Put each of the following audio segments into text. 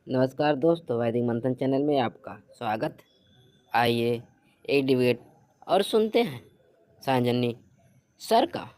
नमस्कार दोस्तों, वैदिक मंथन चैनल में आपका स्वागत। आइए एक डिबेट और सुनते हैं सांजनी सर का।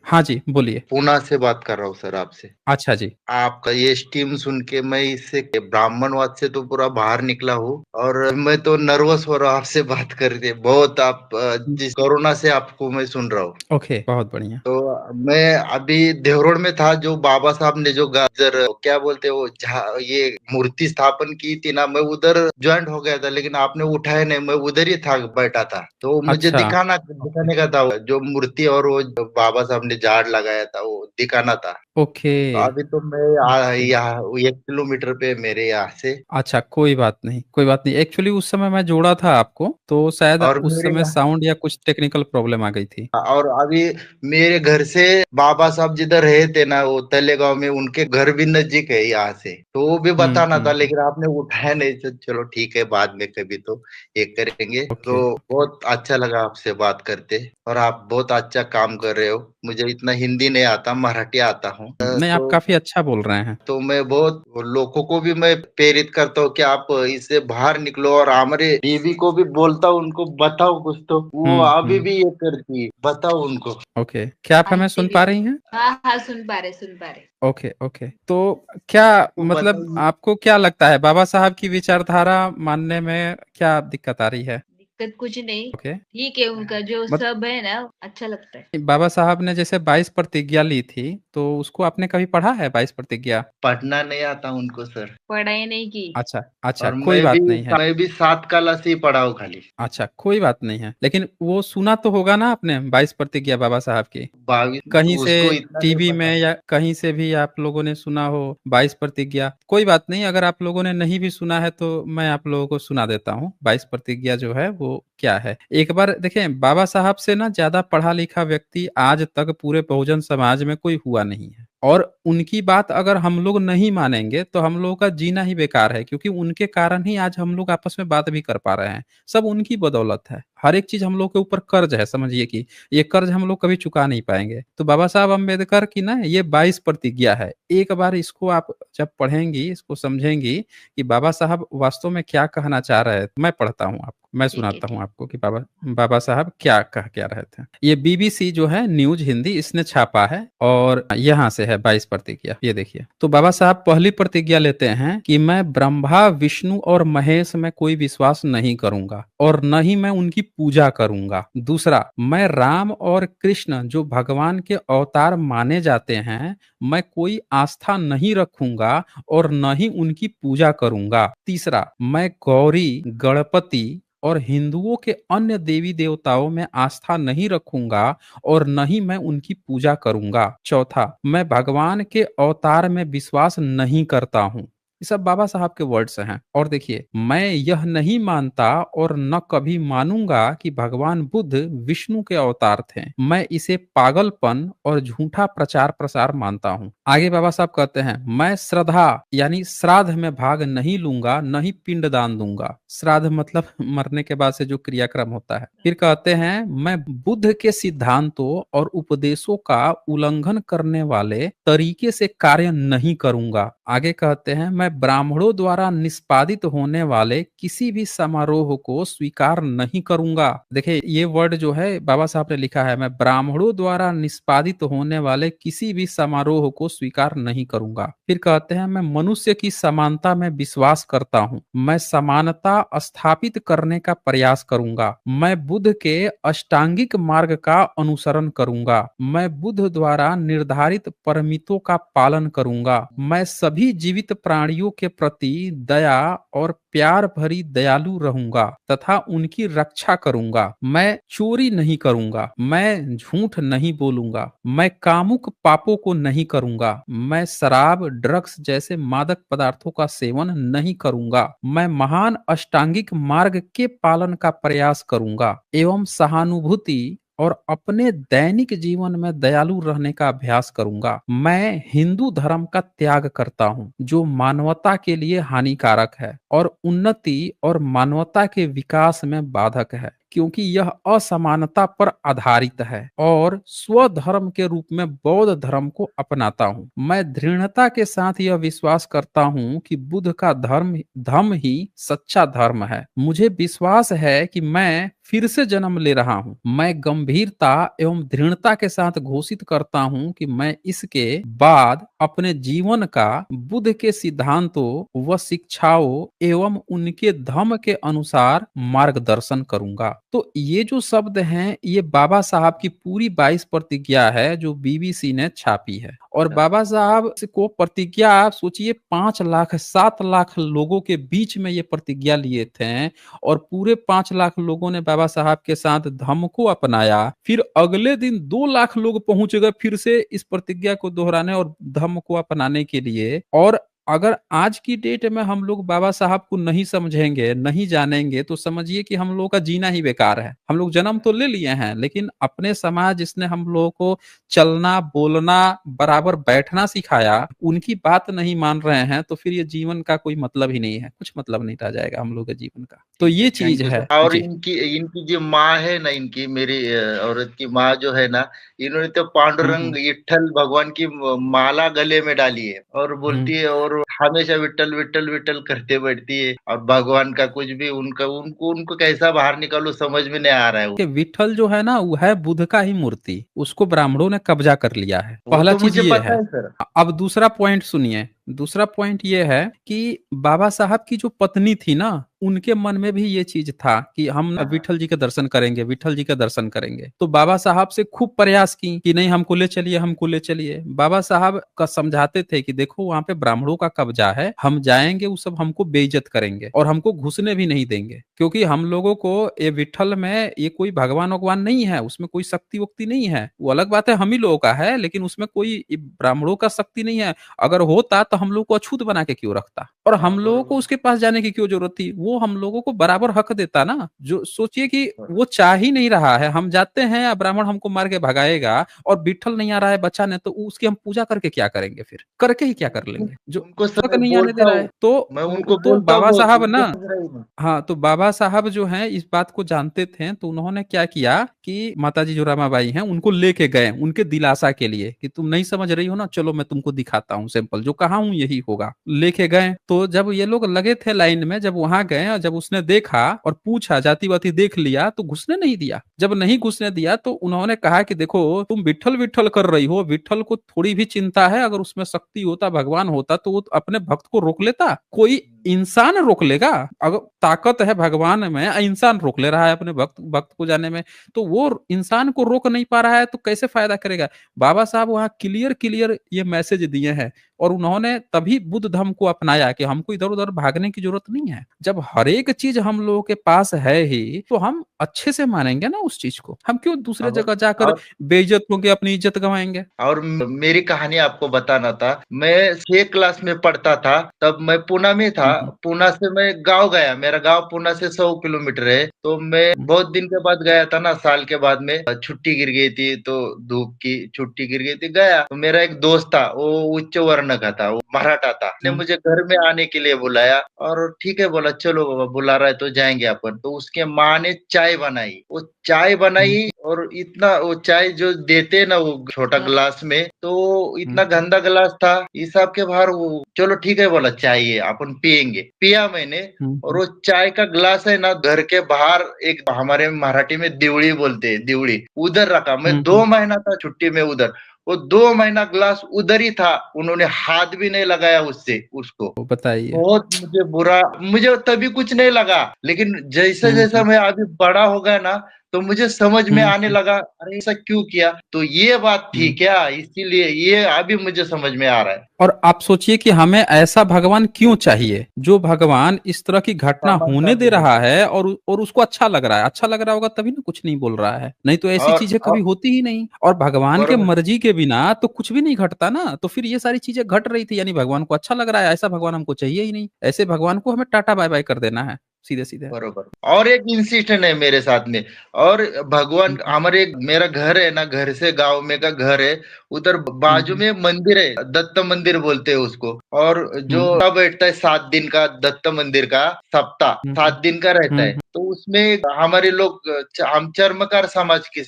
हाँ जी, बोलिए। पूना से बात कर रहा हूँ सर आपसे। अच्छा जी। आपका ये स्टीम सुन के मैं इससे ब्राह्मणवाद से तो पूरा बाहर निकला हूँ और मैं तो नर्वस हो रहा हूँ आपसे बात करके। बहुत आप जिस कोरोना से आपको मैं सुन रहा हूँ। ओके, बहुत बढ़िया। तो मैं अभी देवरोड में था, जो बाबा साहब ने जो गाजर क्या बोलते हैं वो ये मूर्ति स्थापन की थी ना, मैं उधर ज्वाइंट हो गया था, लेकिन आपने उठाया नहीं। मैं उधर ही था, बैठा था, तो मुझे अच्छा, दिखाने का था जो मूर्ति और वो जो बाबा साहब ने झाड़ लगाया था वो दिखाना था। ओके, तो अभी तो मैं ओके। यहाँ 1 किलोमीटर पे मेरे यहाँ से। अच्छा, कोई बात नहीं, कोई बात नहीं। एक्चुअली उस समय मैं जोड़ा था आपको, तो शायद और उस मेरे समय साउंड या कुछ टेक्निकल प्रॉब्लम आ गई थी। और अभी मेरे घर से बाबा साहब जिधर रहे थे ना, वो तलेगांव में, उनके घर भी नजदीक है यहाँ से। तो वो भी बताना था, लेकिन आपने उठाया नहीं। तो चलो ठीक है, बाद में कभी तो ये करेंगे। ओके। तो बहुत अच्छा लगा आपसे बात करते, और आप बहुत अच्छा काम कर रहे हो। मुझे इतना हिंदी नहीं आता, मराठी आता हूँ। नहीं, आप काफी अच्छा बोल रहे हैं। तो मैं बहुत लोगों को भी मैं प्रेरित करता हूँ कि आप इससे बाहर निकलो, और हमारे बीवी को भी बोलता हूँ, उनको बताओ कुछ। तो वो अभी हम्म। भी ये करती है, बताओ उनको। ओके, क्या आप हमें सुन पा रही हैं? हाँ हाँ, सुन पा रहे। Okay, okay. तो क्या वो मतलब बताइए। आपको क्या लगता है, बाबा साहब की विचारधारा मानने में क्या दिक्कत आ रही है? दिक्कत कुछ नहीं, ओके। ठीक है। उनका जो सब है ना, अच्छा लगता है। बाबा साहब ने जैसे 22 प्रतिज्ञा ली थी, तो उसको आपने कभी पढ़ा है 22 प्रतिज्ञा? पढ़ना नहीं आता उनको सर। पढ़ाई नहीं की। अच्छा, अच्छा, और कोई बात नहीं है। मैं भी 7 कला से ही पढ़ा हूँ खाली। अच्छा, कोई बात नहीं है, लेकिन वो सुना तो होगा ना आपने 22 प्रतिज्ञा बाबा साहब की? 22 कहीं से उसको इतना नहीं टीवी पता। में या कहीं से भी आप लोगों ने सुना हो 22 प्रतिज्ञा? कोई बात नहीं, अगर आप लोगों ने नहीं भी सुना है तो मैं आप लोगों को सुना देता हूँ 22 प्रतिज्ञा जो है वो क्या है। एक बार देखें, बाबा साहब से ना ज्यादा पढ़ा लिखा व्यक्ति आज तक पूरे बहुजन समाज में कोई हुआ नहीं है, और उनकी बात अगर हम लोग नहीं मानेंगे तो हम लोगों का जीना ही बेकार है, क्योंकि उनके कारण ही आज हम लोग आपस में बात भी कर पा रहे हैं। सब उनकी बदौलत है। हर एक चीज हम लोग के ऊपर कर्ज है, समझिए कि ये कर्ज हम लोग कभी चुका नहीं पाएंगे। तो बाबा साहब अम्बेडकर की ना ये 22 प्रतिज्ञा है। एक बार इसको आप जब पढ़ेंगी, इसको समझेंगी कि बाबा साहब वास्तव में क्या कहना चाह रहे हैं। मैं पढ़ता हूँ आपको, मैं ठीक है, सुनाता हूँ ठीक। आपको कि बाबा बाबा साहब क्या कह क्या रहे थे। ये बीबीसी जो है न्यूज हिंदी, इसने छापा है, और यहाँ से है 22 प्रतिज्ञा। ये देखिए, तो बाबा साहब पहली प्रतिज्ञा लेते हैं कि मैं ब्रह्मा विष्णु और महेश में कोई विश्वास नहीं करूंगा, और न ही मैं उनकी पूजा करूंगा। दूसरा, मैं राम और कृष्ण जो भगवान के अवतार माने जाते हैं, मैं कोई आस्था नहीं रखूंगा और न ही उनकी पूजा करूंगा। तीसरा, मैं गौरी, गणपति और हिंदुओं के अन्य देवी देवताओं में आस्था नहीं रखूंगा और न ही मैं उनकी पूजा करूंगा। चौथा, मैं भगवान के अवतार में विश्वास नहीं करता हूँ। ये सब बाबा साहब के वर्ड्स हैं। और देखिए, मैं यह नहीं मानता और न कभी मानूंगा कि भगवान बुद्ध विष्णु के अवतार थे। मैं इसे पागलपन और झूठा प्रचार प्रसार मानता हूँ। आगे बाबा साहब कहते हैं, मैं श्रद्धा यानी श्राद्ध में भाग नहीं लूंगा, न ही पिंडदान दूंगा। श्राद्ध मतलब मरने के बाद से जो क्रियाक्रम होता है। फिर कहते हैं, मैं बुद्ध के सिद्धांतों और उपदेशों का उल्लंघन करने वाले तरीके से कार्य नहीं करूंगा। आगे कहते हैं, मैं ब्राह्मणों द्वारा निष्पादित होने वाले किसी भी समारोह को स्वीकार नहीं करूंगा। देखिए, ये वर्ड जो है बाबा साहब ने लिखा है, मैं ब्राह्मणों द्वारा निष्पादित होने वाले किसी भी समारोह को स्वीकार नहीं करूंगा। फिर कहते हैं, मैं मनुष्य की समानता में विश्वास करता हूँ। मैं समानता स्थापित करने का प्रयास करूंगा। मैं बुद्ध के अष्टांगिक मार्ग का अनुसरण करूंगा। मैं बुद्ध द्वारा निर्धारित परमितों का पालन करूंगा। मैं सभी जीवित प्राणियों के प्रति दया और प्यार भरी दयालु रहूंगा तथा उनकी रक्षा करूंगा। मैं चोरी नहीं करूंगा। मैं झूठ नहीं बोलूंगा। मैं कामुक पापों को नहीं करूंगा। मैं शराब, ड्रग्स जैसे मादक पदार्थों का सेवन नहीं करूंगा। मैं महान अष्टांगिक मार्ग के पालन का प्रयास करूंगा एवं सहानुभूति और अपने दैनिक जीवन में दयालु रहने का अभ्यास करूंगा। मैं हिंदू धर्म का त्याग करता हूँ, जो मानवता के लिए हानिकारक है और उन्नति और मानवता के विकास में बाधक है। क्योंकि यह असमानता पर आधारित है और स्वधर्म के रूप में बौद्ध धर्म को अपनाता हूँ। मैं दृढ़ता के साथ यह विश्वास करता हूँ कि बुद्ध का धर्म ही सच्चा धर्म है। मुझे विश्वास है कि मैं फिर से जन्म ले रहा हूँ। मैं गंभीरता एवं दृढ़ता के साथ घोषित करता हूँ कि मैं इसके बाद अपने जीवन का बुद्ध के सिद्धांतों व शिक्षाओं एवं उनके धम्म के अनुसार मार्गदर्शन करूंगा। तो ये जो शब्द हैं ये बाबा साहब की पूरी 22 प्रतिज्ञा है जो बीबीसी ने छापी है। और बाबा साहब को प्रतिज्ञा आप सोचिए 5 लाख 7 लाख लोगों के बीच में ये प्रतिज्ञा लिए थे और पूरे 5 लाख लोगों ने बाबा साहब के साथ धम्म को अपनाया। फिर अगले दिन 2 लाख लोग पहुंच गए फिर से इस प्रतिज्ञा को दोहराने और धम्म को अपनाने के लिए। और अगर आज की डेट में हम लोग बाबा साहब को नहीं समझेंगे, नहीं जानेंगे, तो समझिए कि हम लोगों का जीना ही बेकार है। हम लोग जन्म तो ले लिए हैं लेकिन अपने समाज जिसने हम लोगों को चलना बोलना बराबर बैठना सिखाया उनकी बात नहीं मान रहे हैं तो फिर ये जीवन का कोई मतलब ही नहीं है, कुछ मतलब नहीं रह जाएगा हम लोग के जीवन का। तो ये चीज थैंक यू है सर। और जी। इनकी जो माँ है ना, इनकी मेरी औरत की माँ जो है ना, इन्होंने तो पांडुरंग विट्ठल भगवान की माला गले में डाली है और बोलती है और हमेशा विट्ठल विट्ठल विट्ठल करते बैठती है और भगवान का कुछ भी उनको कैसा बाहर निकालो समझ में नहीं आ रहा है। कि विठल जो है ना वो है बुद्ध का ही मूर्ति, उसको ब्राह्मणों ने कब्जा कर लिया है। वो पहला तो चीज मुझे ये पता है। है सर। अब दूसरा पॉइंट सुनिए। दूसरा पॉइंट ये है कि बाबा साहब की जो पत्नी थी ना उनके मन में भी ये चीज था कि हम विठल जी के दर्शन करेंगे, विठल जी के दर्शन करेंगे। तो बाबा साहब से खूब प्रयास की कि नहीं हमको ले चलिए, हमको ले चलिए। बाबा साहब का समझाते थे कि देखो वहां पे ब्राह्मणों का कब्जा है, हम जाएंगे वो सब हमको बेइज्जत करेंगे और हमको घुसने भी नहीं देंगे, क्योंकि हम लोगों को ये विठल में ये कोई भगवान भगवान नहीं है, उसमें कोई शक्ति वक्ति नहीं है। वो अलग बात है हम ही लोगों का है लेकिन उसमें कोई ब्राह्मणों का शक्ति नहीं है। अगर होता तो हम लोग को अछूत बना के क्यों रखता और हम लोगों को उसके पास जाने की क्यों जरूरत थी। वो हम लोगों को बराबर हक देता ना। जो सोचिए कि वो चाह ही नहीं रहा है, हम जाते हैं या ब्राह्मण हमको मार के भगाएगा और विठल नहीं आ रहा है बचाने, तो उसकी हम पूजा करके क्या करेंगे, फिर करके ही क्या कर लेंगे जो उनको सर हक नहीं आने दे बोलता रहा है। हूँ, तो मैं उनको तो बोलता बाबा हूँ साहब उनको ना, समझ रहे हैं। हाँ तो बाबा साहब जो हैं इस बात को जानते थे तो उन्होंने क्या किया कि माताजी जो रमाबाई हैं उनको लेके गए उनके दिलासा के लिए कि तुम नहीं समझ रही हो ना, चलो मैं तुमको दिखाता हूँ सैंपल, जो कहा हूँ यही होगा। लेके गए तो जब ये लोग लगे थे लाइन में, जब वहां गए और जब उसने देखा और पूछा जाति वाति देख लिया तो घुसने नहीं दिया। जब नहीं घुसने दिया तो उन्होंने कहा कि देखो तुम विठल विठल कर रही हो, विठल को थोड़ी भी चिंता है, अगर उसमें शक्ति होता भगवान होता तो वो अपने भक्त को रोक लेता। कोई इंसान रोक लेगा? अगर ताकत है भगवान में, इंसान रोक ले रहा है अपने भक्त को जाने में, तो वो इंसान को रोक नहीं पा रहा है तो कैसे फायदा करेगा। बाबा साहब वहां क्लियर क्लियर ये मैसेज दिए हैं और उन्होंने तभी बुद्ध धर्म को अपनाया कि हमको इधर उधर भागने की जरूरत नहीं है। जब हर एक चीज हम लोगों के पास है ही तो हम अच्छे से मानेंगे ना उस चीज को, हम क्यों दूसरे जगह जाकर बेइज्जत होकर अपनी इज्जत गंवाएंगे। और मेरी कहानी आपको बताना था। मैं 6 क्लास में पढ़ता था, तब मैं पूना में था। पूना से मैं गांव गया, मेरा गांव पूना से 100 किलोमीटर है। तो मैं बहुत दिन के बाद गया था ना, साल के बाद में छुट्टी गिर गई थी, तो धूप की छुट्टी गिर गई थी, गया तो मेरा एक दोस्त था, वो उच्च वर्ण का था, वो मराठा था। उसने मुझे घर में आने के लिए बुलाया और ठीक है बोला चलो बाबा बुला रहा है तो जाएंगे अपन। तो उसके माँ ने चाय बनाई, वो चाय बनाई और इतना वो चाय जो देते ना वो छोटा गिलास में, तो इतना गंदा गिलास था, हिसाब के बाहर। वो चलो ठीक है बोला चाय है अपन पियेंगे, पिया मैंने। और वो चाय का गिलास है ना घर के बाहर, एक हमारे मराठी में दिवड़ी बोलते हैं, दिवड़ी, उधर रखा। मैं 2 महीना था छुट्टी में उधर, वो 2 महीना ग्लास उधर ही था, उन्होंने हाथ भी नहीं लगाया उससे उसको। बताइए। बहुत मुझे बुरा, मुझे तभी कुछ नहीं लगा, लेकिन जैसे जैसा मैं अभी बड़ा हो गया ना तो मुझे समझ में आने लगा अरे ऐसा क्यों किया, तो ये बात थी क्या, इसीलिए ये अभी मुझे समझ में आ रहा है। और आप सोचिए कि हमें ऐसा भगवान क्यों चाहिए जो भगवान इस तरह की घटना होने दे रहा है और उसको अच्छा लग रहा है। अच्छा लग रहा होगा तभी ना कुछ नहीं बोल रहा है, नहीं तो ऐसी चीजें कभी होती ही नहीं। और भगवान के मर्जी के बिना तो कुछ भी नहीं घटता ना। तो फिर ये सारी चीजें घट रही थी, यानी भगवान को अच्छा लग रहा है। ऐसा भगवान हमको चाहिए ही नहीं, ऐसे भगवान को हमें टाटा बाय बाय कर देना है। सीधे सीधे। बरोबर। और एक इंसिडेंट है मेरे साथ में। और भगवान हम्म, हमारे मेरा घर है ना, घर से गांव में का घर है, उधर बाजू हम्म, में मंदिर है, दत्त मंदिर बोलते हैं उसको। और जो हम्म, बैठता है 7 दिन का दत्त मंदिर का सप्ताह, हम्म, 7 दिन का रहता है। हम्म, तो उसमें हमारे लोग हम चर्मकार समाज की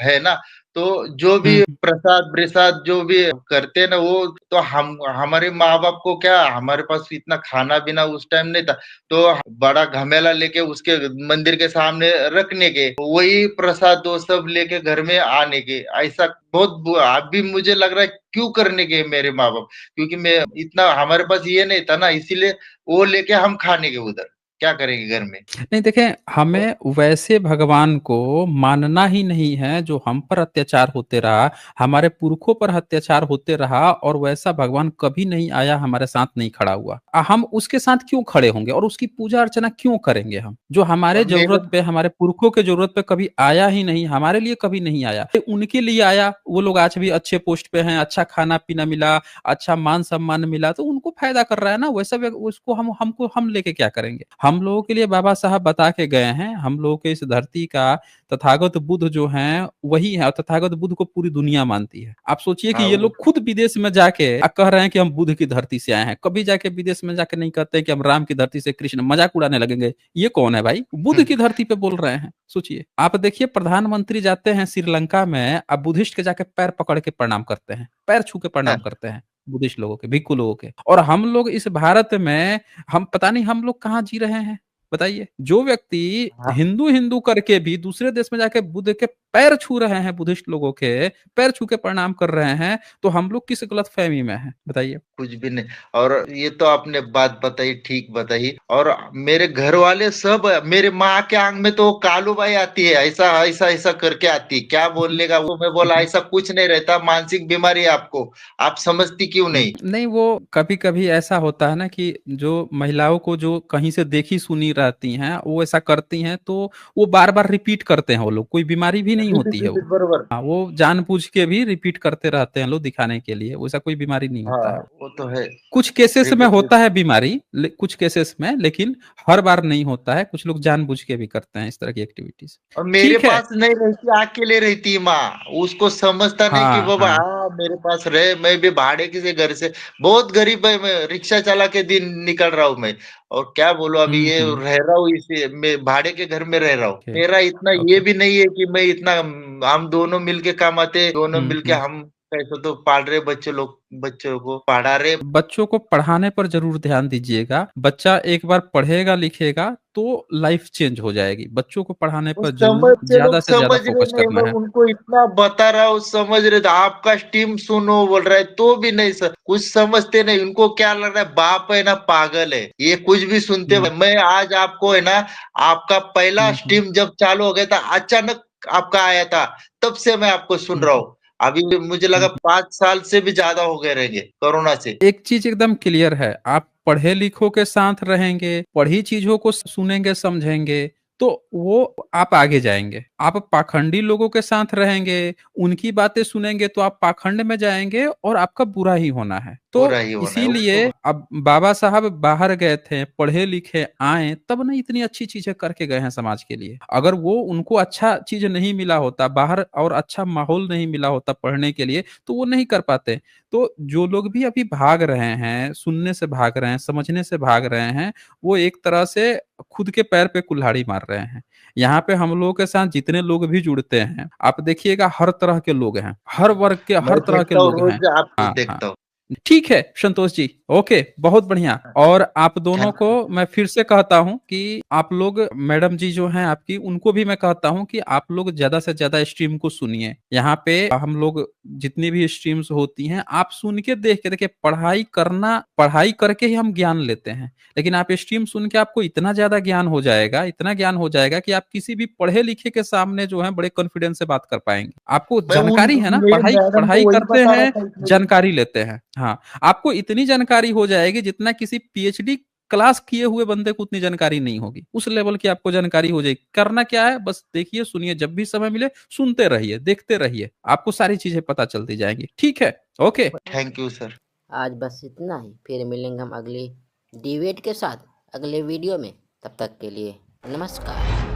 है ना, तो जो भी हम्म, प्रसाद प्रसाद जो भी करते हैं ना, वो तो हम हमारे माँ बाप को क्या, हमारे पास इतना खाना पीना उस टाइम नहीं था, तो बड़ा घमेला लेके उसके मंदिर के सामने रखने के, वही प्रसाद वो सब लेके घर में आने के, ऐसा बहुत अभी मुझे लग रहा है क्यों करने के मेरे माँ बाप, क्योंकि मैं इतना हमारे पास ये नहीं था ना, इसीलिए वो लेके हम खाने के उधर क्या करेंगे घर में। नहीं देखें, हमें वैसे भगवान को मानना ही नहीं है जो हम पर अत्याचार होते रहा, हमारे पुरखों पर अत्याचार होते रहा, और वैसा भगवान कभी नहीं आया हमारे साथ नहीं खड़ा हुआ। हम उसके साथ क्यों खड़े होंगे और उसकी पूजा अर्चना क्यों करेंगे? हम जो हमारे और मेरे जरूरत पे, हमारे पुरखों के जरूरत पे कभी आया ही नहीं, हमारे लिए कभी नहीं आया, उनके लिए आया। वो लोग आज भी अच्छे पोस्ट पे हैं, अच्छा खाना पीना मिला, अच्छा मान सम्मान मिला, तो उनको फायदा कर रहा है ना। वैसा उसको हम लेके क्या करेंगे? हम लोगों के लिए बाबा साहब बता के गए हैं, हम लोगों के इस धरती का तथागत बुद्ध जो हैं वही है, और तथागत बुद्ध को पूरी दुनिया मानती है। आप सोचिए कि हाँ ये वो लोग खुद विदेश में जाके कह रहे हैं कि हम बुद्ध की धरती से आए हैं। कभी जाके विदेश में जाके नहीं कहते हैं कि हम राम की धरती से, कृष्ण, मजाक उड़ाने लगेंगे। ये कौन है भाई? बुद्ध की धरती पे बोल रहे हैं। सोचिए, आप देखिए प्रधानमंत्री जाते हैं श्रीलंका में, अब बुद्धिस्ट के जाके पैर पकड़ के प्रणाम करते हैं, पैर छू के प्रणाम करते हैं, बुद्धिस्ट लोगों के, भिक्खु लोगों के। और हम लोग इस भारत में, हम पता नहीं हम लोग कहाँ जी रहे हैं। बताइए, जो व्यक्ति हाँ, हिंदू हिंदू करके भी दूसरे देश में जाके बुद्ध के पैर छू रहे हैं, बुद्धिस्ट लोगों के पैर छू के प्रणाम कर रहे हैं, तो हम लोग किस गलत फहमी में हैं? बताइए। कुछ भी नहीं। और ये तो आपने बात बताई, ठीक बताई। और मेरे घर वाले सब, मेरे माँ के आंख में तो कालूबाई आती है, ऐसा ऐसा ऐसा करके आती है, क्या बोलने का वो। मैं बोला ऐसा कुछ नहीं रहता, मानसिक बीमारी है आपको, आप समझती क्यों नहीं। नहीं, वो कभी कभी ऐसा होता है ना कि जो महिलाओं को जो कहीं से देखी सुनी रहती हैं वो ऐसा करती हैं, तो वो बार बार रिपीट करते हैं। वो लोग, कोई बीमारी भी नहीं रिपीट होती है रिपीट वो। बरोबर। हाँ, वो जानबूझ के भी रिपीट करते रहते हैं लोग दिखाने के लिए, वैसा कोई बीमारी नहीं हाँ होता है। वो तो है। कुछ केसेस में रिपीट होता है बीमारी, कुछ केसेस में, लेकिन हर बार नहीं होता है। कुछ लोग जानबूझ के भी करते हैं इस तरह की एक्टिविटीज। और मेरे ठीक है। पास नहीं रहती, अकेले रहती है माँ, उसको समझता नहीं कि हाँ, बाबा हाँ। हाँ मेरे पास रहे, मैं भी भाड़े किसी घर से, बहुत गरीब है, मैं रिक्शा चला के दिन निकल रहा हूँ मैं। और क्या बोलूं, अभी ये हम्म। रह रहा हूँ, इसी मैं भाड़े के घर में रह रहा हूँ। ओके। मेरा इतना ये ओके। भी नहीं है कि मैं इतना, हम दोनों मिलके कमाते, दोनों मिलके हम्म। हम कैसे तो पाल रहे बच्चे लोग, बच्चों को पढ़ा रहे। बच्चों को पढ़ाने पर जरूर ध्यान दीजिएगा। बच्चा एक बार पढ़ेगा लिखेगा तो लाइफ चेंज हो जाएगी। बच्चों को पढ़ाने वो पर समझ, जरूर ये लोग ज्यादा से ज्यादा समझ रहे फोकस नहीं, मैं करना है। उनको इतना बता रहा हूँ, समझ रहे थे आपका टीम सुनो बोल रहा है तो भी नहीं सर, कुछ समझते नहीं। उनको क्या लग रहा है, बाप है ना पागल है, ये कुछ भी सुनते हम्म, हैं। मैं आज आपको है ना, आपका पहला हम्म, स्टीम जब चालू हो गया था, अचानक आपका आया था, तब से मैं आपको सुन रहा हम्म, हूँ। अभी मुझे लगा हम्म। 5 साल से भी ज्यादा हो गए रहेंगे कोरोना से। एक चीज एकदम क्लियर है, आप पढ़े लिखों के साथ रहेंगे, पढ़ी चीजों को सुनेंगे समझेंगे, तो वो आप आगे जाएंगे। आप पाखंडी लोगों के साथ रहेंगे, उनकी बातें सुनेंगे, तो आप पाखंड में जाएंगे और आपका बुरा ही होना है। तो पूरा ही होना है वो इसीलिए तो। अब बाबा साहब बाहर गए थे, पढ़े लिखे आए, तब ना इतनी अच्छी चीजें करके गए हैं समाज के लिए। अगर वो उनको अच्छा चीज नहीं मिला होता बाहर, और अच्छा माहौल नहीं मिला होता पढ़ने के लिए, तो वो नहीं कर पाते। तो जो लोग भी अभी भाग रहे हैं, सुनने से भाग रहे हैं, समझने से भाग रहे हैं, वो एक तरह से खुद के पैर पे कुल्हाड़ी मार रहे हैं। यहाँ पे हम लोगों के साथ जितने लोग भी जुड़ते हैं, आप देखिएगा हर तरह के लोग हैं, हर वर्ग के, मैं हर तरह के देखता हूँ लोग हैं। रोज, आपको हाँ, हाँ। देखता हूँ। ठीक है संतोष जी, ओके, बहुत बढ़िया। और आप दोनों थैंक को मैं फिर से कहता हूं कि आप लोग, मैडम जी जो हैं आपकी, उनको भी मैं कहता हूं कि आप लोग ज्यादा से ज्यादा स्ट्रीम को सुनिए। यहाँ पे हम लोग जितनी भी स्ट्रीम्स होती हैं, आप सुन के देख के देखिए, पढ़ाई करना, पढ़ाई करके ही हम ज्ञान लेते हैं, लेकिन आप स्ट्रीम सुन के आपको इतना ज्यादा ज्ञान हो जाएगा, इतना ज्ञान हो जाएगा कि आप किसी भी पढ़े लिखे के सामने जो है बड़े कॉन्फिडेंस से बात कर पाएंगे। आपको मैं उन जानकारी है ना, मेरे पढ़ाई मैडम पढ़ाई को वही करते बता रहा हैं, था इसलिए। जानकारी लेते हैं। हाँ, आपको इतनी जानकारी हो जाएगी जितना किसी पीएचडी क्लास किए हुए बंदे को उतनी जानकारी नहीं होगी, उस लेवल की आपको जानकारी हो जाएगी। करना क्या है, बस देखिए सुनिए, जब भी समय मिले सुनते रहिए, देखते रहिए, आपको सारी चीजें पता चलती जाएंगी। ठीक है, ओके। Thank you sir. आज बस इतना ही, फिर मिलेंगे हम अगली डिबेट के साथ अगले वीडियो में। तब तक के लिए नमस्कार।